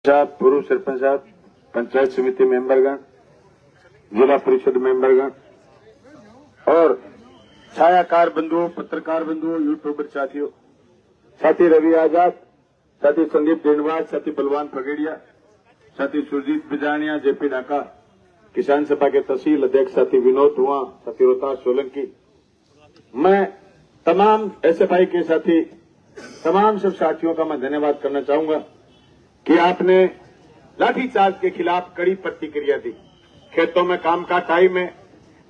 साहब, पूर्व सरपंच साहब, पंचायत समिति मेंबरगण, जिला परिषद मेंबरगण और छायाकार बंधुओं, पत्रकार बंधुओं, यूट्यूबर साथियों, साथी रवि आजाद, साथी संदीप देनवाज, साथी बलवान फगेड़िया, साथी सुरजीत बिजानिया, जेपी ढाका, किसान सभा के तहसील अध्यक्ष साथी विनोद धुआं, साथी रोहतास सोलंकी, मैं तमाम एसएफआई के साथी, तमाम सब साथियों का मैं धन्यवाद करना चाहूंगा कि आपने लाठीचार्ज के खिलाफ कड़ी प्रतिक्रिया दी। खेतों में काम का टाइम है,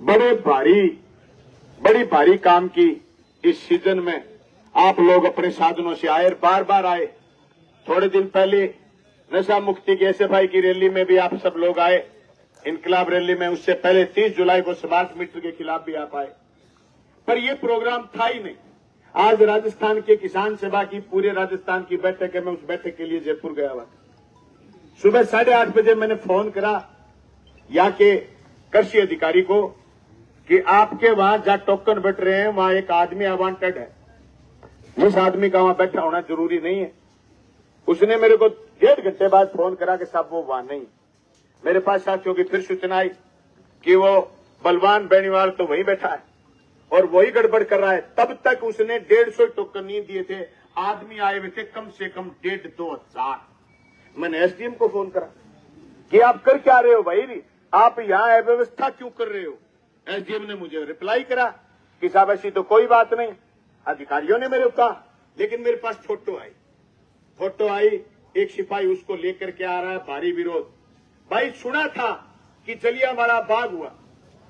बड़ी भारी काम की इस सीजन में आप लोग अपने साधनों से आए, बार बार आए। थोड़े दिन पहले नशा मुक्ति की एसएफआई की रैली में भी आप सब लोग आए, इनकलाब रैली में। उससे पहले 30 जुलाई को स्मार्ट मीटर के खिलाफ भी आप आए, पर यह प्रोग्राम था ही नहीं। आज राजस्थान के किसान सभा की पूरे राजस्थान की बैठक है, मैं उस बैठक के लिए जयपुर गया हुआ। सुबह 8:30 बजे मैंने फोन करा यहाँ के कृषि अधिकारी को कि आपके वहां जहां टोकन बैठ रहे हैं वहां एक आदमी अवांटेड है, जिस आदमी का वहां बैठा होना जरूरी नहीं है। उसने मेरे को 1.5 घंटे बाद फोन करा कि साहब वो वहां नहीं। मेरे पास साथियों की फिर सूचना आई कि वो बलवान बेनीवाल तो वहीं बैठा है और वही गड़बड़ कर रहा है। तब तक उसने 150 टोकन नहीं दिए थे, आदमी आए हुए थे कम से कम 1,500-2 हजार। मैंने एसडीएम को फोन करा कि आप कर क्या रहे हो भाई, आप यहाँ अव्यवस्था क्यों कर रहे हो। एसडीएम ने मुझे रिप्लाई करा कि साहब ऐसी तो कोई बात नहीं, अधिकारियों ने मेरे को कहा। लेकिन मेरे पास फोटो आई, एक सिपाही उसको लेकर के आ रहा है, भारी विरोध। भाई सुना था कि जलियांवाला बाग हुआ,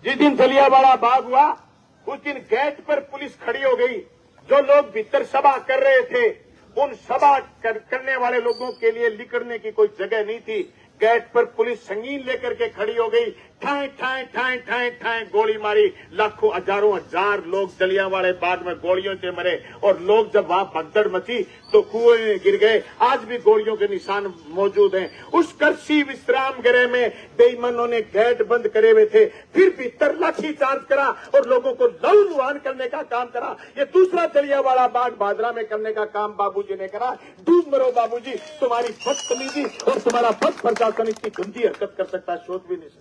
जिस दिन जलियांवाला बाग हुआ उस दिन गेट पर पुलिस खड़ी हो गई। जो लोग भीतर सभा कर रहे थे उन सभा करने वाले लोगों के लिए निकलने की कोई जगह नहीं थी। गेट पर पुलिस संगीन लेकर के खड़ी हो गई, ठाए ठाए ठाए ठाए ठाए गोली मारी। लाखों हजारों हजार लोग जलियांवाले बाग में गोलियों से मरे और लोग जब वहां भगदड़ मची तो कुएं में गिर गए। आज भी गोलियों के निशान मौजूद हैं। उस कृषि विश्राम गृह में बेईमानों ने गेट बंद करे हुए थे, फिर भीतर लाठीचार्ज करा और लोगों को लहूलुहान करने का काम करा। ये दूसरा जलियांवाला बाग भादरा में करने का काम बाबूजी ने करा। डूब मरो बाबूजी, तुम्हारी बदतमीजी और तुम्हारा पद प्रशासन इतनी गंदी हरकत कर सकता है, सोच भी नहीं सकता।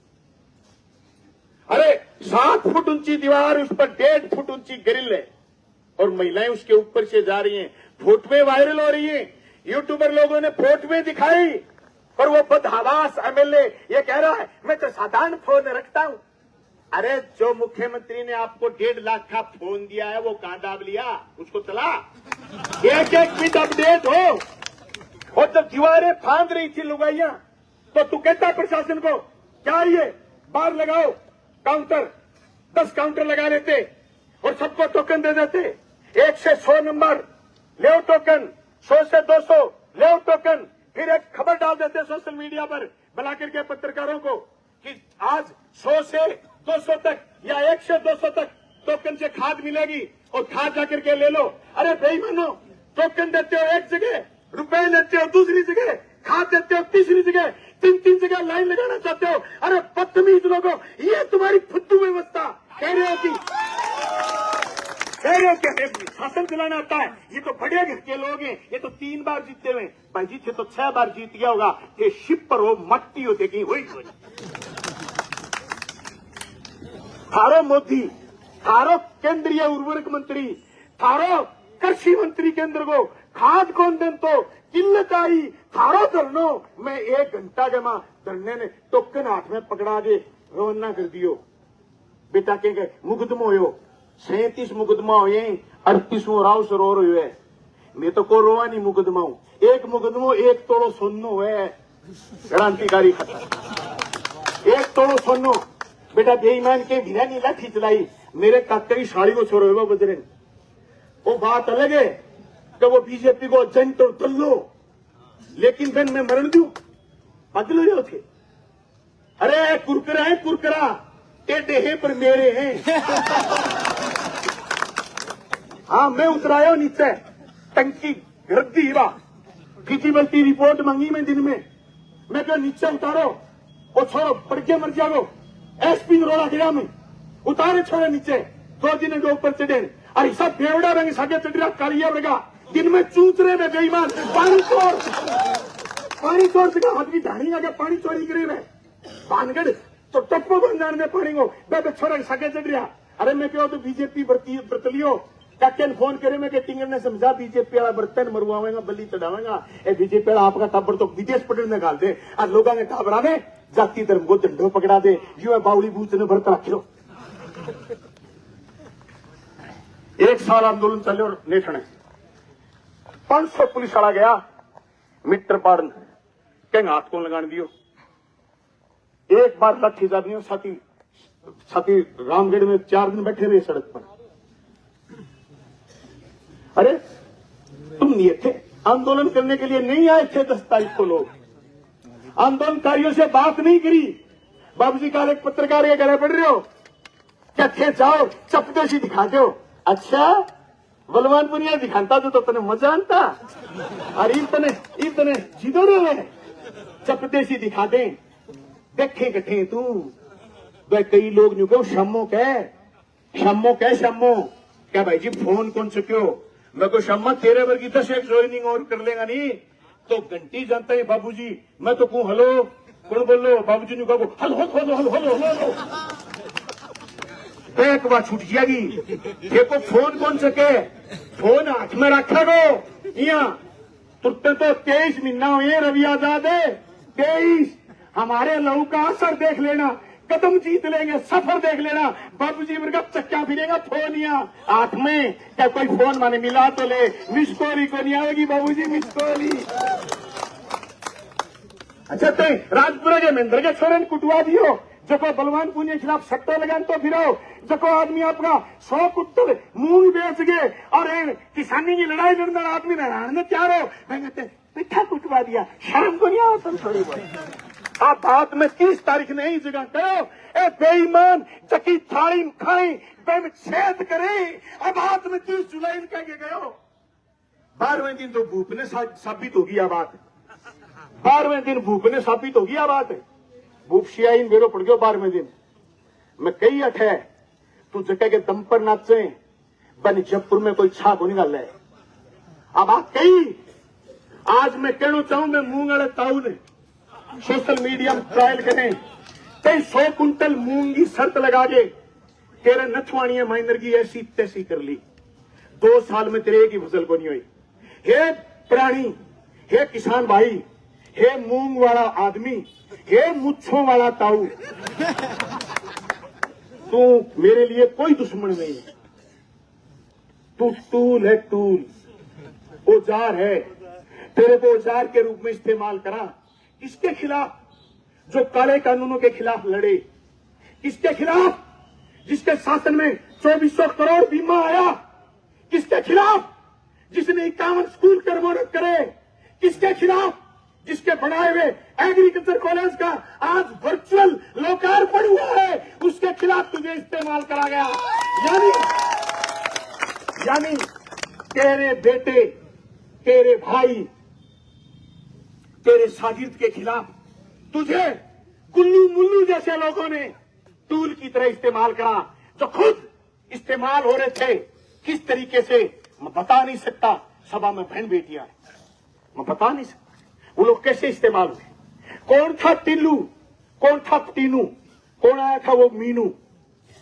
अरे 7 फुट ऊंची दीवार, उस पर 1.5 फुट ऊंची ग्रिल है और महिलाएं उसके ऊपर से जा रही हैं। फोटोएं वायरल हो रही हैं, यूट्यूबर लोगों ने फोटोएं दिखाई और वो बदहवास एमएलए ये कह रहा है मैं तो साधारण फोन रखता हूं। अरे जो मुख्यमंत्री ने आपको 1.5 लाख का फोन दिया है वो कहां दाब लिया, उसको चला। एक मिनट अपडेट हो। और जब दीवारें फांद रही थी लुगाइयां तो तू कहता प्रशासन को क्या ये बाहर लगाओ काउंटर, 10 काउंटर लगा लेते और सबको टोकन दे देते। 1 से 100 नंबर ले टोकन, 100 से 200 ले टोकन। फिर एक खबर डाल देते सोशल मीडिया पर बुला करके पत्रकारों को कि आज 100 से 200 तक या 1 से 200 तक टोकन से खाद मिलेगी और खाद जाकर के ले लो। अरे बेईमानो, टोकन देते हो एक जगह, रुपए लेते हो दूसरी जगह, खाद देते हो तीसरी जगह, 3 जगह लाइन लगाना चाहते हो। अरे बदतमीज लोगों, ये तुम्हारी फुद्दू व्यवस्था। कह रहे हो कि शासन चलाना आता है, ये तो बड़े घर के लोग हैं, ये तो 3 बार जीते हुए। भाई जी थे तो 6 बार जीत गया होगा। ये शिप हो मट्टी हो देखी वही थारो मोदी, थारो केंद्रीय उर्वरक मंत्री, थारो कृषि मंत्री केंद्र को खाद कौन दें तो किल्लत आई, थारो धरनो। मैं 1 घंटा जमा धरने ने टोकन हाथ में पकड़ा के रवाना कर दियो। बेटा के मुकदमो हो 37 मुकदमा हो, 38वां राव सरोवर हुए। मैं तो को रोवा नहीं मुकदमा हूं। एक मुकदमो 1 तोड़ो सोनो है, क्रांतिकारी खत्म। 1 तोड़ो सोनो। बेटा बेईमान के भिड़ा नहीं लाठी चलाई, मेरे काका की साड़ी को छोड़ो हुआ बजरे। वो बात अलग है कि वो बीजेपी को एजेंट और दल्लो, लेकिन फिर मैं मरण दू बदल रहे थे। अरे कुरकुरा है कुरकुरा, टेढ़े हैं पर मेरे हैं। हाँ मैं उतराया नीचे, टंकी गर्दी वा फिजिबिलिटी रिपोर्ट मांगी मैं दिन में। मैं क्या नीचे उतारो और छोड़ो पड़ के मर जाओ। एसपी रोड़ा गिरा में उतारे छोड़े नीचे, 2 दिन के ऊपर चढ़े। अरे सब बेवड़ा रंग सागे चढ़ रहा कालिया वर्गा, दिन में चूत रहे में बेईमान पानी छोड़। पानी चोर सका आदमी ढाणी आगे पानी चोरी करे मैं भानगढ़ तो टप्पो बन जाने में पानी को बे छोरा सके चढ़ रहा। अरे मैं क्यों तो बीजेपी बरतलियो कैप्टन फोन करे मैं टिंगर ने समझा बीजेपी वाला बर्तन मरवावेगा बल्ली चढ़ावेगा ए बीजेपी वाला आपका टाबर तो विदेश पटने निकाल दे और लोगों ने टाबरा दे जाति धर्म को झंडो पकड़ा दे यू है बाउली बूथ ने बर्त रख लो। 1 साल आंदोलन चले और नेठने 500 पुलिस वाला गया मीटर पाड़न कहीं हाथ को लगाने दियो। एक बार लाठी जादियों साथी रामगढ़ में 4 दिन बैठे रहे सड़क पर। अरे तुम नहीं थे आंदोलन करने के लिए नहीं आए थे 10 तारीख को लोग आंदोलनकारियों से बात नहीं करी। बाबूजी का एक पत्रकार के गले पड़ रहे हो क्या थे जाओ चपदेशी दिखाते हो। अच्छा बलवानपुरिया दिखाता तो तने मजा आता और इतने जिदो रहे चपदेशी दिखा दे देखे कठे तू वे कई लोग न्यू कहो शम्मो क्या भाई जी फोन कौन चुक्यो मैं को शम्मा तेरे वर्गी 10 एक ज्वाइनिंग और कर लेगा नहीं तो घंटी जानता है बाबूजी मैं तो कहूं हेलो कौन बोल लो बाबूजी ने कहो हेलो एक बार छूट जाएगी देखो फोन कौन सके फोन हाथ में रखा गो यहाँ तुरते तो 23 महीना हुए रवि आजाद है 23 हमारे लहू का असर देख लेना कदम जीत लेंगे सफर देख लेना बाबूजी मेरे का चक्का फिरेगा फोन यहाँ हाथ में क्या कोई फोन माने मिला तो ले मिसकोली को नहीं आएगी बाबूजी मिसकोली। अच्छा तो राजपुरा के महेंद्र के छोरे ने कुटवा दियो जको बलवान पुनिया के खिलाफ सट्टा लगान तो फिरो जको आदमी अपना 100 कुट्टल मूंग बेच गए और किसानी की लड़ाई लड़ने आदमी हैरान में तैयार हो कहते पिट्ठा कुटवा दिया शर्म को नहीं आता थोड़ी बहुत आप बात में 30 तारीख नहीं जगह करो ए बेईमान जकी थाली खाई बेम छेद करे अब बात में 30 जुलाई कह के गयो 12वें दिन तो भूप ने साबित होगी यह बात 12वें दिन भूप ने साबित होगी यह बात भूप शियाइन बेरो पड़ गयो 12वें दिन मैं कई अठ है तू जगह के दम पर नाचे बन जयपुर में कोई छा को निकाल है अब आप कई आज मैं कहना चाहूं मैं मूंग वाले ताऊ ने सोशल मीडिया में ट्रायल करें कई 100 कुंटल मूंग की शर्त लगा के तेरे नथवाणिया माइनर की ऐसी तैसी कर ली 2 साल में तेरे की फसल को नहीं हुई। हे प्राणी हे किसान भाई हे मूंग वाला आदमी हे मुच्छों वाला ताऊ तू मेरे लिए कोई दुश्मन नहीं है तू टूल है टूल औजार है तेरे को औजार के रूप में इस्तेमाल करा किसके खिलाफ जो काले कानूनों के खिलाफ लड़े किसके खिलाफ जिसके शासन में 2400 करोड़ बीमा आया किसके खिलाफ जिसने 51 स्कूल कर्मरत करे किसके खिलाफ जिसके बनाए हुए एग्रीकल्चर कॉलेज का आज वर्चुअल लोकार्पण हुआ है उसके खिलाफ तुझे इस्तेमाल करा गया यानी तेरे बेटे तेरे भाई तेरे शागिर्द के खिलाफ तुझे गुल्लू मुल्लू जैसे लोगों ने टूल की तरह इस्तेमाल करा जो खुद इस्तेमाल हो रहे थे किस तरीके से मैं बता नहीं सकता सभा में बहन बेटियां मैं बता नहीं सकता वो लोग कैसे इस्तेमाल हुए कौन था टिल्लू कौन था टीनू कौन आया था वो Meenu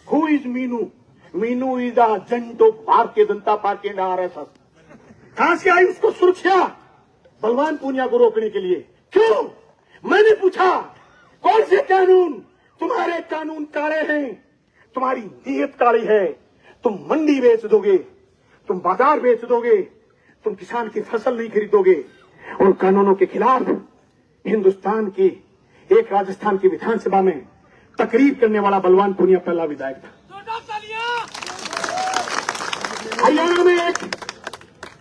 who is Meenu is the agent of Bharatiya Janata party and RSS कहां से आई उसको सुरक्षा बलवान पूनिया को रोकने के लिए क्यों मैंने पूछा कौन से कानून तुम्हारे कानून काले हैं तुम्हारी नीयत काली है तुम मंडी बेच दोगे तुम बाजार बेच दोगे तुम किसान की फसल नहीं खरीदोगे और कानूनों के खिलाफ हिंदुस्तान की एक राजस्थान की विधानसभा में तकरीर करने वाला बलवान पूनिया पहला विधायक था।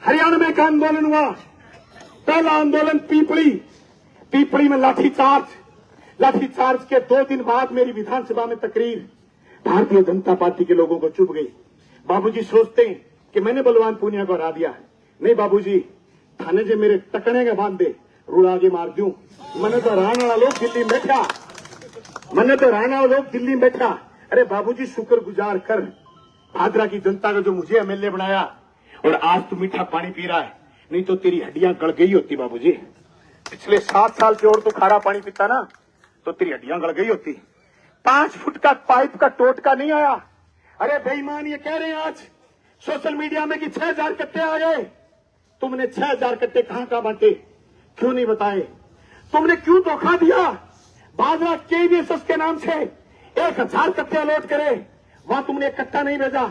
हरियाणा में एक आंदोलन हुआ पहला आंदोलन पीपली में लाठीचार्ज के 2 दिन बाद मेरी विधानसभा में तकरीर भारतीय जनता पार्टी के लोगों को चुभ गई। बाबूजी सोचते हैं कि मैंने बलवान पूनिया को हरा दिया है नहीं बाबूजी थाने से मेरे टकने के बांध दे रूढ़ आगे मार दूं मैंने तो हराने वाला लोग दिल्ली में बैठा अरे बाबूजी शुक्र गुजार कर भादरा की जनता का जो मुझे एमएलए बनाया और आज तू मीठा पानी पी रहा है नहीं तो तेरी हड्डियां गड़ गई होती बाबूजी पिछले 7 साल से और तू खारा पानी पीता ना तो तेरी हड्डियां गड़ गई होती। 5 फुट का पाइप का टोटका नहीं आया। अरे बेईमान ये कह रहे हैं आज सोशल मीडिया में कि 6000 कट्टे आ गए। तुमने 6000 कट्टे कहां बांटे, क्यों नहीं बताए? तुमने क्यों धोखा दिया? भाजपा केवीएसएस के नाम से 1000 कट्टे अलॉट करे, वहां तुमने एक कट्टा नहीं भेजा।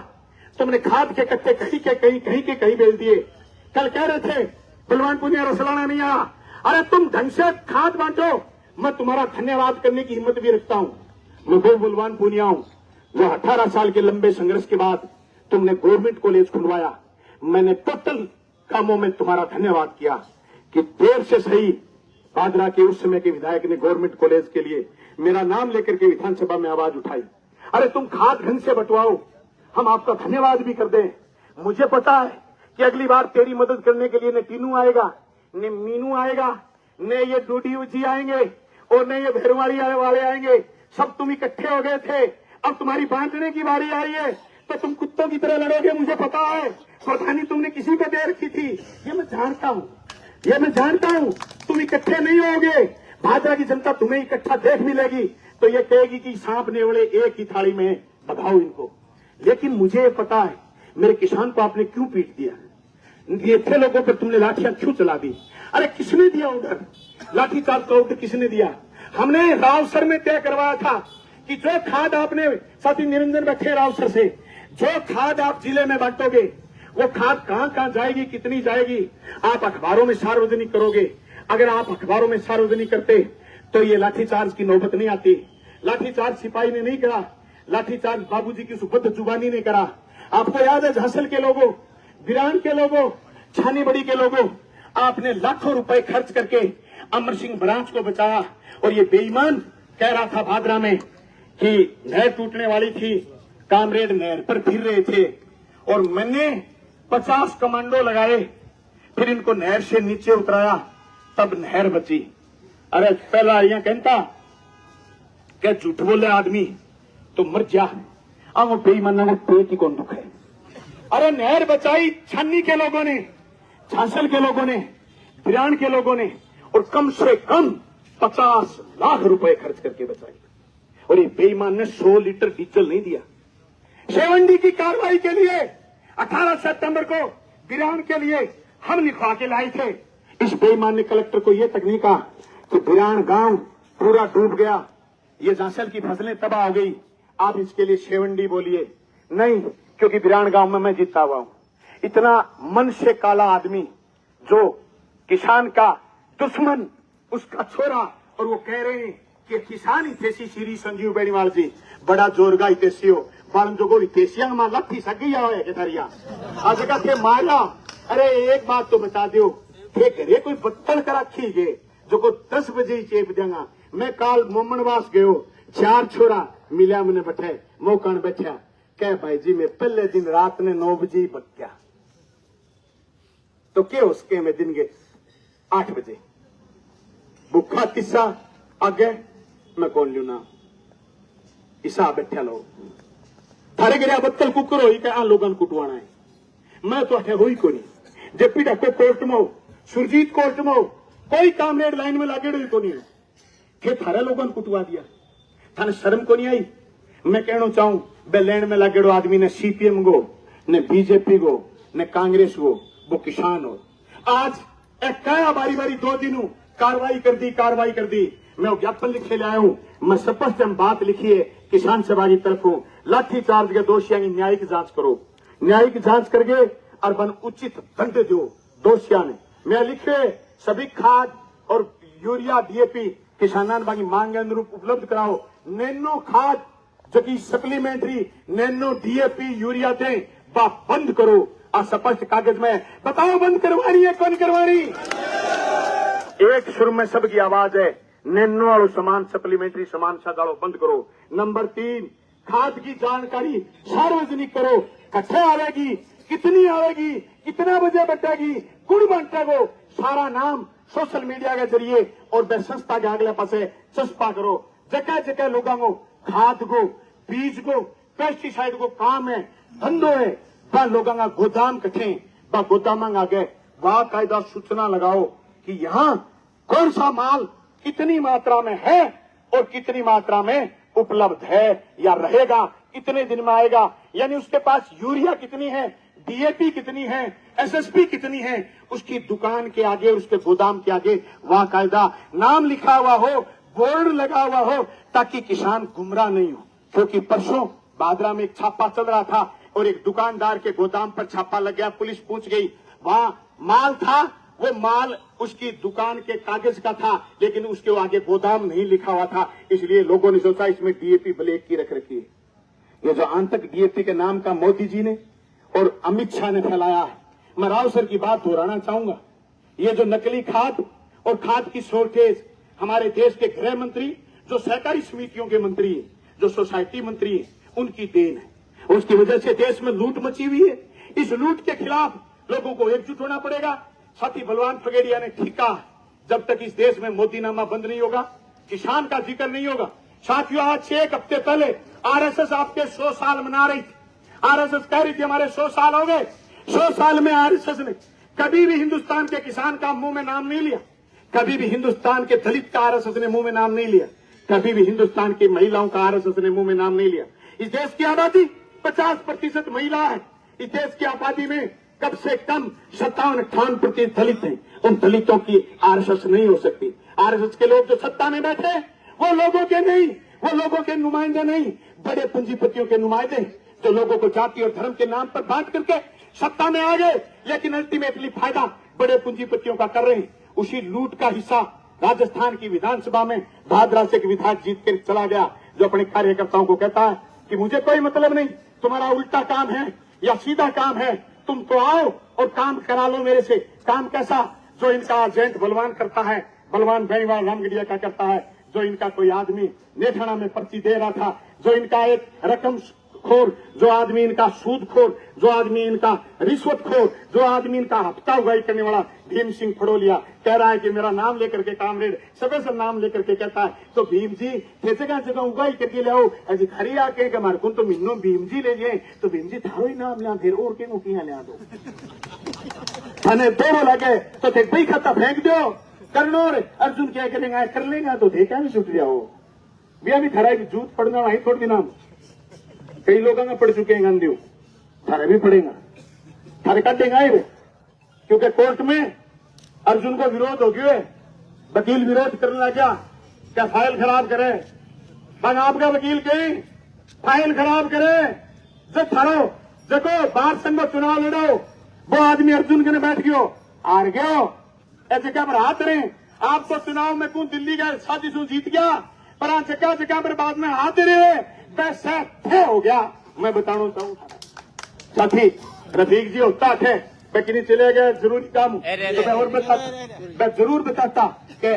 तुमने खाद के कट्टे कहीं के कहीं भेज दिए। कल कह रहे थे बलवान पुनिया रसलाना नहीं आया। अरे तुम ढंग से खाद बांटो, मैं तुम्हारा धन्यवाद करने की हिम्मत भी रखता हूं। मैं वो बलवान पुनिया हूं जो 18 साल के लंबे संघर्ष के बाद तुमने गवर्नमेंट कॉलेज खुलवाया। मैंने टोटल कामों में तुम्हारा धन्यवाद किया कि देर से सही भादरा के उस समय के विधायक ने गवर्नमेंट कॉलेज के लिए मेरा नाम लेकर के विधानसभा में आवाज उठाई। अरे तुम खाद ढंग से बंटवाओ, हम आपका धन्यवाद भी कर दें। मुझे पता है कि अगली बार तेरी मदद करने के लिए न टीनू आएगा, न मीनू आएगा, न ये डूडीयू जी आएंगे और न ये भैरवाड़ी वाले आएंगे। सब तुम इकट्ठे हो गए थे, अब तुम्हारी बांटने की बारी आई है तो तुम कुत्तों की तरह लड़ोगे। मुझे पता है प्रधानी तुमने किसी को दे रखी थी, ये मैं जानता हूं। तुम इकट्ठे नहीं होगे, भाजपा की जनता तुम्हें इकट्ठा देख मिलेगी तो ये कहेगी कि सांप नेवले एक ही थाली में भगाओ इनको। लेकिन मुझे ये पता है मेरे किसान को आपने क्यों पीट दिया, ये थे लोगों पर तुमने लाठियां क्यों चला दी। अरे किसने दिया ऑर्डर, लाठीचार्ज का ऑर्डर किसने दिया? हमने रावसर में तय करवाया था कि जो खाद आपने साथी निरंजन बैठे रावसर से, जो खाद आप जिले में बांटोगे वो खाद कहां जाएगी, कितनी जाएगी, आप अखबारों में सार्वजनिक करोगे। अगर आप अखबारों में सार्वजनिक करते तो ये लाठीचार्ज की नौबत नहीं आती। लाठीचार्ज सिपाही ने नहीं करा, लाठीचार्ज बाबूजी की सुबुद्ध जुबानी ने करा। आपको याद है झांसल के लोगों, बिरान के लोगों, छानी बड़ी के लोगों, आपने लाखों रुपए खर्च करके अमर सिंह ब्रांच को बचाया। और ये बेईमान कह रहा था भादरा में कि नहर टूटने वाली थी, कामरेड नहर पर फिर रहे थे और मैंने 50 कमांडो लगाए, फिर इनको नहर से नीचे उतराया, तब नहर बची। अरे पहला यहां कहता क्या झूठ बोले आदमी तो मर जा, अब वो बेईमाना को पेट ही कौन दुख है। अरे नहर बचाई छन्नी के लोगों ने, झांसल के लोगों ने, बिरान के लोगों ने, और कम से कम 50 लाख रुपए खर्च करके बचाई। और ये बेईमान ने 100 लीटर डीजल नहीं दिया। शेवंडी की कार्रवाई के लिए 18 सितंबर को बिरान के लिए हम लिखवा के लाए थे। इस बेईमान ने कलेक्टर को यह तक नहीं कहा कि बिरान गांव पूरा डूब गया, ये झांसल की फसलें तबाह हो गई, आप इसके लिए शेवंडी बोलिए। नहीं, क्योंकि बिरान गांव में मैं जीता हुआ हूं। इतना मन से काला आदमी जो किसान का दुश्मन, उसका छोरा, और वो कह रहे हैं कि किसान हितेशी श्री संजीव बेनीवाल जी बड़ा जोरगा हितेशी हो, बालन जोगो हितेशिया में लथी सगी है के धरिया आज का के मारा। अरे एक बात तो बता दो, घरे कोई बत्तल कर रखी गे जो को 10 बजे ही चेप देगा। मैं काल मोमनवास गयो, 4 छोरा मिलिया मैंने बैठे मौकान बैठा, कह भाई जी मैं पहले दिन रात ने 9 बजे ही बच गया, तो क्या उसके में दिन के 8 बजे भूखा किस्सा आगे मैं कौन लू ना इसा बैठा लोग थारे गिरा बत्तल कुकर हो क्या लोगन कुटवाना है। मैं तो अठे हुई को नहीं, जेपी डॉक्टर कोर्ट में हो, सुरजीत कोर्ट में हो, कोई कामरेड लाइन में लागे रही को नहीं है, फिर थारे लोगन कुटवा दिया। थाने शर्म को नहीं आई? मैं कहना चाहूं बे लैंड में लागेड़ो आदमी ने सीपीएम गो, ने बीजेपी गो, ने कांग्रेस गो, वो किसान हो। आज एक कया बारी बारी 2 दिन कार्रवाई कर दी। मैं ज्ञापन लिखे लाया हूं, मैं स्पष्ट बात लिखी है किसान सभा की तरफ हूं। लाठीचार्ज के दोषियों की न्यायिक जांच करो, न्यायिक जांच करके और बन उचित दंड दो दोषियों ने। मैं लिखे सभी खाद और यूरिया डीएपी किसानान बाकी मांग के अनुरूप उपलब्ध कराओ। नैनो खाद जो कि सप्लीमेंट्री नैनो डीएपी यूरिया दें बा बंद करो। और स्पष्ट कागज में बताओ बंद करवानी है कौन करवानी? एक सुर में सबकी आवाज है, नैनो और सामान सप्लीमेंट्री सामान सगाड़ो बंद करो। नंबर 3, खाद की जानकारी सार्वजनिक करो, कट्ठे आवेगी, कितनी आवेगी, कितना बजे बटेगी, कुल बांटेगो, सारा नाम सोशल मीडिया के जरिए और वे संस्था के अगले पासे चस्पा करो। जगह जगह लोगों को खाद को, बीज को, पेस्टिसाइड को काम है, धंधो है, वह लोगों का गोदाम कठे, वह गोदाम आगे वाह कायदा सूचना लगाओ कि यहाँ कौन सा माल कितनी मात्रा में है और कितनी मात्रा में उपलब्ध है या रहेगा, कितने दिन में आएगा, यानी उसके पास यूरिया कितनी है, डीएपी कितनी है, एसएसपी कितनी है, उसकी दुकान के आगे, उसके गोदाम के आगे बाकायदा नाम लिखा हुआ हो, बोर्ड लगा हुआ हो, ताकि किसान गुमराह नहीं हो। क्योंकि परसों बादरा में एक छापा चल रहा था और एक दुकानदार के गोदाम पर छापा लग गया, पुलिस पूछ गई, वहां माल था, वो माल उसकी दुकान के कागज का था, लेकिन उसके आगे गोदाम नहीं लिखा हुआ था, इसलिए लोगों ने सोचा इसमें डीएपी ब्लैक की रख रखी है। ये जो आंतक डीएपी के नाम का मोदी जी ने और अमित शाह ने फैलाया है, मैं राव सर की बात दोहराना चाहूंगा। ये जो नकली खाद और खाद की शॉर्टेज, हमारे देश के गृह मंत्री, जो सहकारी समितियों के मंत्री है, जो सोसाइटी मंत्री है, उनकी देन है। उसकी वजह से देश में लूट मची हुई है। इस लूट के खिलाफ लोगों को एकजुट होना पड़ेगा। साथी बलवान फगेड़िया ने ठीका, जब तक इस देश में मोदीनामा बंद नहीं होगा, किसान का जिक्र नहीं होगा। साथियों, आज से एक हफ्ते पहले आरएसएस आपके 100 साल मना रही थी। आरएसएस कह रही थी हमारे 100 साल हो गए। 100 साल में आरएसएस ने कभी भी हिंदुस्तान के किसान का मुंह में नाम नहीं लिया, कभी भी हिंदुस्तान के दलित का आरएसएस ने मुंह में नाम नहीं लिया, कभी भी हिंदुस्तान की महिलाओं का आरएसएस ने मुंह में नाम नहीं लिया। इस देश की आबादी 50% महिला है। इस देश की आबादी में कम से कम 57-58% दलित हैं। उन दलितों की आरएसएस नहीं हो सकती। आरएसएस के लोग जो सत्ता में बैठे, वो लोगों के नहीं, वो लोगों के नुमाइंदे नहीं, बड़े पूंजीपतियों के नुमाइंदे, जो लोगों को जाति और धर्म के नाम पर बांट करके सत्ता में आ गए, लेकिन अल्टीमेटली फायदा बड़े पूंजीपतियों का कर रहे हैं। उसी लूट का हिस्सा राजस्थान की विधानसभा में भादरा से एक विधायक जीत कर चला गया, जो अपने कार्यकर्ताओं को कहता है कि मुझे कोई मतलब नहीं, तुम्हारा उल्टा काम है या सीधा काम है, तुम तो आओ और काम करा लो मेरे से। काम कैसा? जो इनका एजेंट बलवान करता है, बलवान बेईमान रामगढ़िया का करता है, जो इनका कोई आदमी नेठाना में पर्ची दे रहा था, जो इनका एक रकम खोर, जो आदमी इनका सूदखोर, जो आदमी इनका रिश्वतखोर, जो आदमी इनका हफ्ता उगाई करने वाला भीम सिंह फड़ोलिया कह रहा है कि मेरा नाम लेकर के कामरेड सबसे नाम लेकर के कहता है, तो भीम जी थे जगह जगह उगाई करके ले आओ, ऐसे खरी आके हमारे को तो मिन्नो भीम जी ले जाए, तो भीम जी थारो ही नाम लिया, फिर और के मुखिया लिया दो थाने दोनों लगे तो थे भाई खाता फेंक दो करनो। अर्जुन क्या करेंगे, कर लेगा तो थे क्या भी छुट जाओ। भैया भी थरा जूत पड़ना वही थोड़ी नाम, कई लोगों में पड़ चुके हैं गांधी, थारे भी पड़ेगा, थारे काटेगा ही, क्योंकि कोर्ट में अर्जुन को विरोध हो गया, वकील विरोध करने लगा, क्या फाइल खराब करे, बंग आपका वकील कहीं फाइल खराब करे, जो थारो देखो बार संघ चुनाव लड़ो, वो आदमी अर्जुन के ने बैठ गयो, हार गयो, ऐसे क्या पर हाथ रहे, आप तो चुनाव में कौन दिल्ली गए साजिश जीत गया, पर आज जगह जगह पर बाद में हाथ रहे वैसे थे हो गया। मैं बताना चाहूँ साथी रफीक जी होता थे नहीं चले गए जरूरी काम, तो मैं और मैं जरूर बताता कि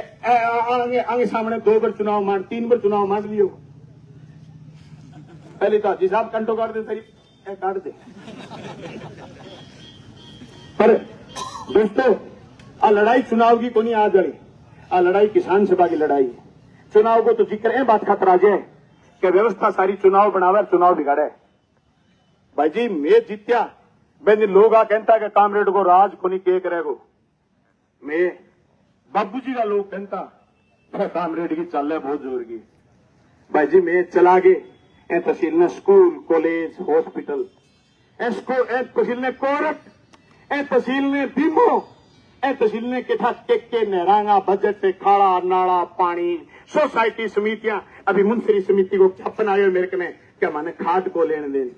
आगे सामने 2 बार चुनाव मान 3 बार चुनाव मांग लियो, पहले तो हाजी साहब कंटो काट दे सही काट दे। पर दोस्तों, आ लड़ाई चुनाव की को नहीं आ जड़ी, आ लड़ाई किसान सभा की लड़ाई है। चुनाव को तो जिक्र है बात खतरा जाए कि व्यवस्था सारी चुनाव बनावे, चुनाव बिगाड़े। भाई जी मैं जीत्या, मैंने लोग आ कहता कि कामरेड को राज को नहीं के करेगो, मैं बाबू जी का लोग कहता कामरेड की चल है बहुत जोर की। भाई जी मैं चला गए तहसील ने स्कूल कॉलेज हॉस्पिटल, तहसील ने कोर्ट, तहसील ने बीमो, तहसील ने किठा के नहरांगा बजट खाड़ा नाड़ा पानी सोसाइटी समितियां। अभी मुंसरी समिति को छप्पन आयो मेरे कने क्या माने खाद को लेने देने,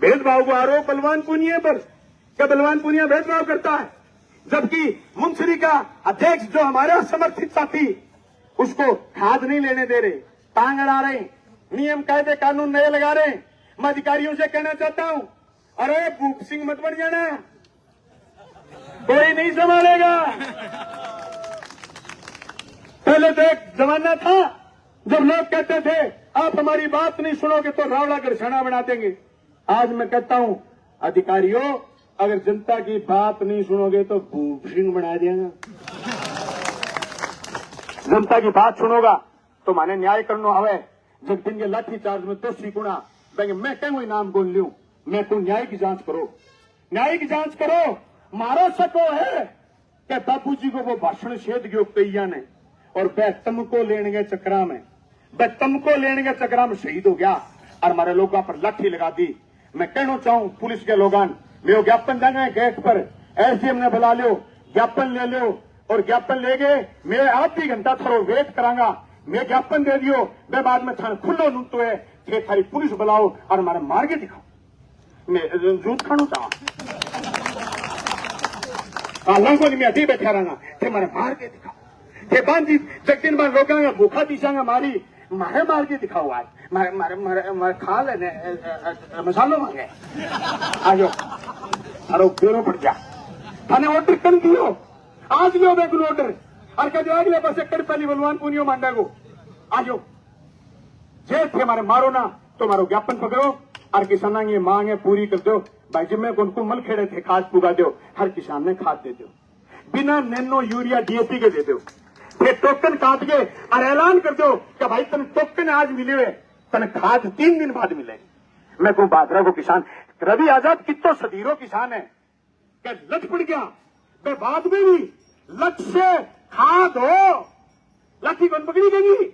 भेदभाव को आरोप बलवान पुनिया पर, क्या बलवान पुनिया भेदभाव करता है, जबकि मुंसरी का अध्यक्ष जो हमारा समर्थित साथी उसको खाद नहीं लेने दे रहे, टांग अड़ा रहे, नियम कायदे कानून नए लगा रहे। मैं अधिकारियों से कहना चाहता हूं, अरे भूप सिंह मत बन जाना, कोई नहीं संभालेगा। पहले तो एक जमाना था जब लोग कहते थे आप हमारी बात नहीं सुनोगे तो रावड़ा घरसाना बना देंगे। आज मैं कहता हूं अधिकारियों, अगर जनता की बात नहीं सुनोगे तो भूप सिंह बना देगा। जनता की बात सुनोगा तो माने न्याय करना हवे, जब दिन के लाठी चार्ज में दोषी गुणा मैं कहूँ नाम बोल लूं, मैं को न्याय की जांच करो, न्याय की जांच करो। मारो सको है कि बापूजी को वो भाषण छेद गयो कईया ने और वह तमको लेने के चक्रा में शहीद हो गया और हमारे लोगों पर लाठी लगा दी। मैं कहना चाहूं पुलिस के लोगान, मैं ज्ञापन देना है गेट पर, एसडीएम ने बुला लो, ज्ञापन ले लो और ज्ञापन ले गए। मैं आधी घंटा थोड़ा वेट करांगा, मैं ज्ञापन दे दियो, मैं बाद में थाने खुलो नून तो है थे थारी पुलिस बुलाओ और हमारे मार के दिखाओ। मैं जूत खाणू चाह को मैं अभी बैठा रहना थे मारे मार के दिखाओ थे बांधी जग दिन बाद लोग भूखा दिशांगा मारी मारे मार के दिखाओ। आज मारे मारे मारे मारे खा लेने मसालो मांगे आज अरे बेरो पड़ जा थाने ऑर्डर कर दियो आज लो बेगुल ऑर्डर और कभी अगले बस एक पहली बलवान पुनियो मांडा को आज जे थे मारे मारो ना तो मारो ज्ञापन पकड़ो और किसाना की मांगे पूरी कर दो। भाई जिम्मे को उनको मल खेड़े थे खाद पुगा दो, हर किसान ने खाद दे दो, बिना नैनो यूरिया डीएपी के दे दो, फिर टोकन काट के और ऐलान कर दो कि भाई तन टोकन आज मिले हुए तन खाद 3 दिन बाद मिलेगी। मैं कहूं बादरा को किसान रवि आजाद कितो सदीरो किसान है कि लठ पड़ गया मैं बाद में भी लठ से खाद हो लाठी कौन पकड़ी गई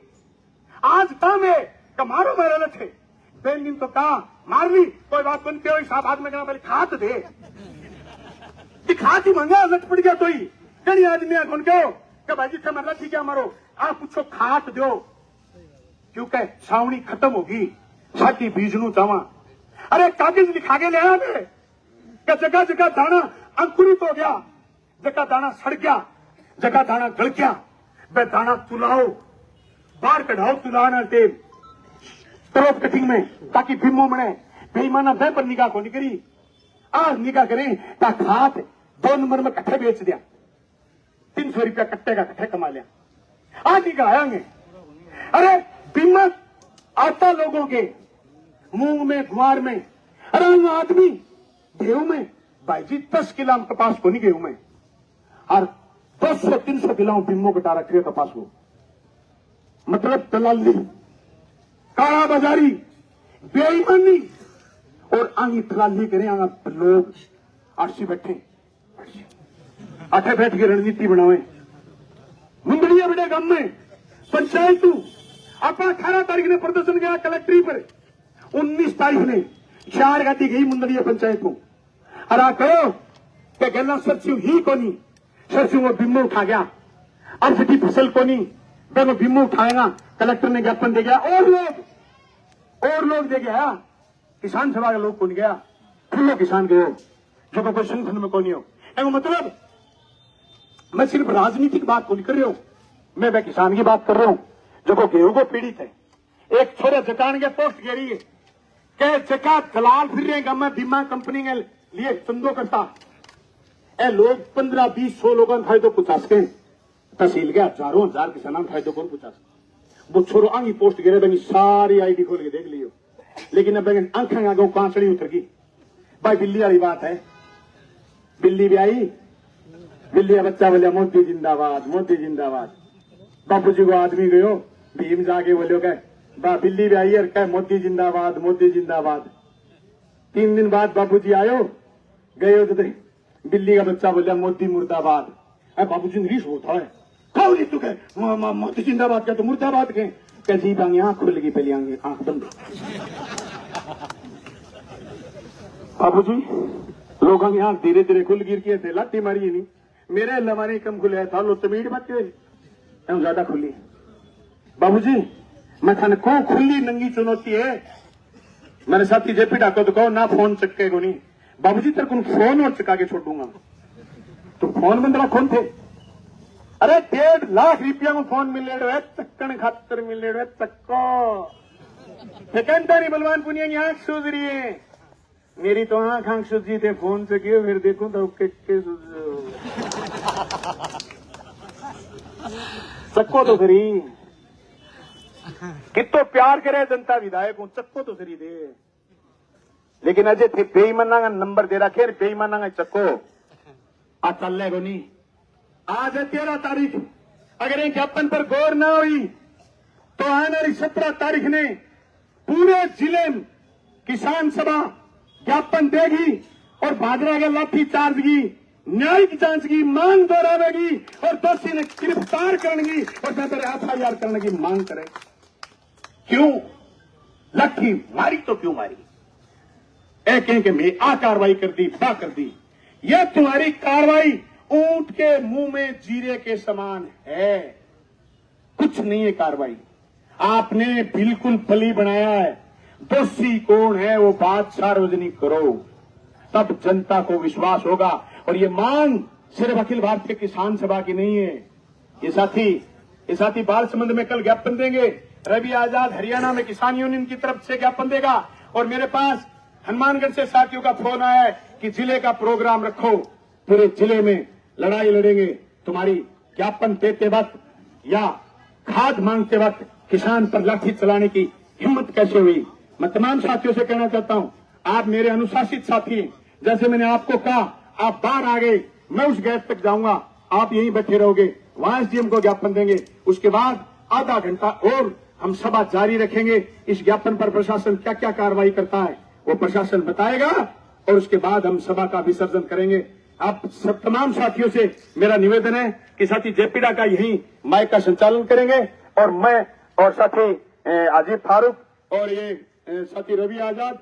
आज काम है कमारो मेरे लठ है 3 दिन तो कहा मार ली कोई बात बनते हो साहब हाथ में कहना पहले खाद दे खाद ही मांगा लट पड़ गया तो ही कई आदमी कौन कहो कि भाई जी मरना ठीक है मारो आप पूछो खाद दो क्योंकि छावनी खत्म होगी साथी बीज नू चावा। अरे कागज लिखा के ले आया मैं कि जगह जगह दाना अंकुरित हो गया, जगह दाना सड़ गया, जगह दाना गल गया, वह दाना तुलाओ बाहर कढ़ाओ तुलाना तेल क्रॉप कटिंग में ताकि बिमो बने बेईमाना वह पर निगाह को नहीं करी आज निगाह करें ता खाद 2 नंबर में कट्ठे बेच दिया 300 रुपया कट्टे का कट्ठे कमा लिया आज निगाह आएंगे। अरे बीमा आता लोगों के मूंग में गुआर में अरे आदमी गेहूं में भाई जी 10 किलो कपास को नहीं गेहूं में और 200-300 किलो बिम्मो कटा रखे कपास को मतलब दलाली काला बाजारी बेईमानी और आगे दलाली करें आगे लोग आरसी बैठे आठे बैठ के रणनीति बनावे मुंदड़िया बड़े गांव में पंचायत आप 18 तारीख ने प्रदर्शन गया कलेक्ट्री पर 19 तारीख ने 4 गाड़ी गई मुंदड़िया पंचायत को अरा कहो कि गला सरस्यू ही कोनी सरस्यू वो बिम्बो उठा गया अब सिटी फसल कोनी वो बिम्बो उठाएगा कलेक्टर ने ज्ञापन दे गया और लोग दे गया किसान सभा के लोग कौन गया खुले किसान गए जो कोई संगठन में कौन हो मतलब मैं सिर्फ राजनीतिक बात को नहीं कर रहा हूं मैं किसान की बात कर रहा हूं जो को गेहूं को पीड़ित है। एक छोरे जकान के पोस्ट कह रही है कि जका दलाल फिर रहे गांव में बीमा कंपनी के लिए चंदो करता ए लोग 15-20-100 लोगों ने फायदो पहुंचा सके तहसील के हजारों हजार किसानों ने फायदो कौन पहुंचा सके वो छोरो आंगी पोस्ट गिरे बनी सारी आईडी खोल के देख लियो लेकिन अब आंखें आगे कांचड़ी उतर गई। भाई बिल्ली वाली बात है बिल्ली भी आई बिल्ली का बच्चा बोलिया मोदी जिंदाबाद बापू जी को आदमी गयो भीम जाके बोलियो कह बिल्ली भी आई और कह मोदी जिंदाबाद 3 दिन बाद बापू जी आयो गयो तो बिल्ली का बच्चा बोलिया मोदी मुर्दाबाद बापू जी रीस होता है खाओ जी तू कह मोदी जिंदाबाद क्या तो मुर्दाबाद कह जी बांगी आंख खुल गई पहली आंख बंद बाबू जी लोगों की आंख धीरे धीरे खुल गिर के थे लाठी मारी नहीं मेरे लमारी कम खुले था लो तमीड़ बात ज्यादा खुली बाबूजी मैं थाने को खुली नंगी चुनौती है मेरे साथी जेपी डाको तो कहो ना फोन चक्के को नहीं बाबूजी तेरे को फोन और चका के छोड़ दूंगा तो फोन में तेरा कौन थे अरे 1.5 लाख रुपया में फोन मिले है चक्कन खातर मिले है चक्को नहीं बलवान पुनिया की आंख सूझ रही है मेरी तो आंख सूझी थे फोन से क्यों फिर देखूं तो के चक्को तो सरी कितो प्यार करे जनता विधायक हूं चक्को तो सरी दे लेकिन अजय थे बेईमाना का नंबर दे रखे बेईमाना का चक्को आ चल को नहीं आज है 13 तारीख अगर एक ज्ञापन पर गौर ना हुई तो आने वाली 17 तारीख ने पूरे जिले में किसान सभा ज्ञापन देगी और भादरा के लाठी चार्ज की न्यायिक जांच की मांग दोहरावेगी और दोषी ने गिरफ्तार करेगी और बेहतर FIR करने की मांग करेगी। क्यों लट्ठी मारी तो क्यों मारी? एक एक में आ कार्रवाई कर दी, बा कर दी। यह तुम्हारी कार्रवाई ऊंट के मुंह में जीरे के समान है, कुछ नहीं है कार्रवाई। आपने बिल्कुल पली बनाया है। दोषी कौन है वो बात सार्वजनिक करो, तब जनता को विश्वास होगा। और ये मांग सिर्फ अखिल भारतीय किसान सभा की नहीं है। ये साथी बालसमंद में कल ज्ञापन देंगे, रवि आजाद हरियाणा में किसान यूनियन की तरफ से ज्ञापन देगा, और मेरे पास हनुमानगढ़ से साथियों का फोन आया है कि जिले का प्रोग्राम रखो, पूरे जिले में लड़ाई लड़ेंगे। तुम्हारी ज्ञापन देते वक्त या खाद मांगते वक्त किसान पर लाठी चलाने की हिम्मत कैसे हुई? मैं तमाम साथियों से कहना चाहता हूं, आप मेरे अनुशासित साथी हैं। जैसे मैंने आपको कहा, आप बाहर आ गए, मैं उस गेट तक जाऊंगा, आप यहीं बैठे रहोगे, वहां SDM को ज्ञापन देंगे। उसके बाद आधा घंटा और हम सभा जारी रखेंगे। इस ज्ञापन पर प्रशासन क्या क्या कार्रवाई करता है वो प्रशासन बताएगा, और उसके बाद हम सभा का विसर्जन करेंगे। आप सब तमाम साथियों से मेरा निवेदन है कि साथी जेपीडा का यही माइक का संचालन करेंगे, और मैं और साथी अजीत फारूक और ये साथी रवि आजाद